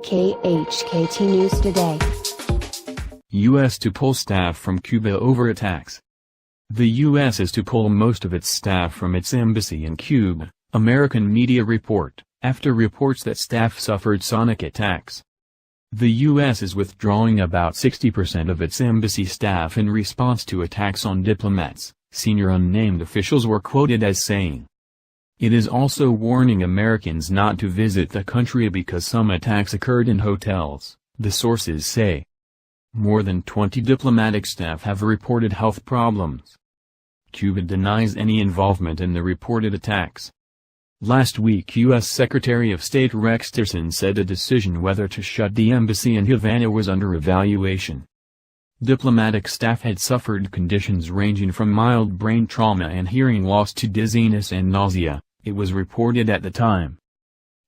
KHKT News Today. U.S. to pull staff from Cuba over attacks. The U.S. is to pull most of its staff from its embassy in Cuba, American media report, after reports that staff suffered sonic attacks. The U.S. is withdrawing about 60% of its embassy staff in response to attacks on diplomats, senior unnamed officials were quoted as saying. It is also warning Americans not to visit the country because some attacks occurred in hotels, the sources say. More than 20 diplomatic staff have reported health problems. Cuba denies any involvement in the reported attacks. Last week U.S. Secretary of State Rex Tillerson said a decision whether to shut the embassy in Havana was under evaluation. Diplomatic staff had suffered conditions ranging from mild brain trauma and hearing loss to dizziness and nausea, it was reported at the time.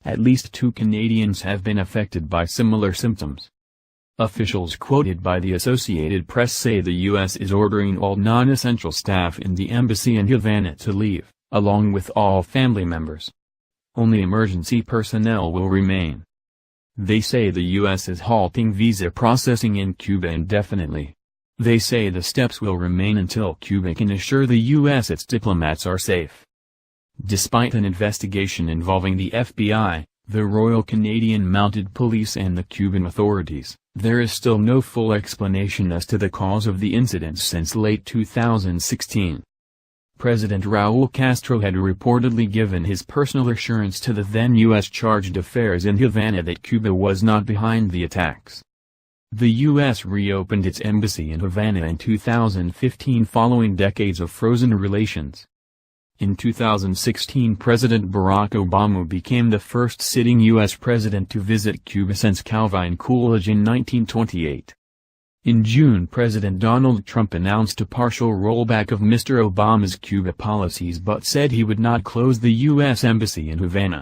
At least 2 Canadians have been affected by similar symptoms. Officials quoted by the Associated Press say the U.S. is ordering all non-essential staff in the embassy in Havana to leave, along with all family members. Only emergency personnel will remain. They say the U.S. is halting visa processing in Cuba indefinitely. They say the steps will remain until Cuba can assure the U.S. its diplomats are safe. Despite an investigation involving the FBI, the Royal Canadian Mounted Police and the Cuban authorities, there is still no full explanation as to the cause of the incidents since late 2016. President Raul Castro had reportedly given his personal assurance to the then U.S. Chargé d'Affaires in Havana that Cuba was not behind the attacks. The U.S. reopened its embassy in Havana in 2015 following decades of frozen relations. In 2016 President Barack Obama became the first sitting U.S. president to visit Cuba since Calvin Coolidge in 1928. In June President Donald Trump announced a partial rollback of Mr. Obama's Cuba policies but said he would not close the U.S. embassy in Havana.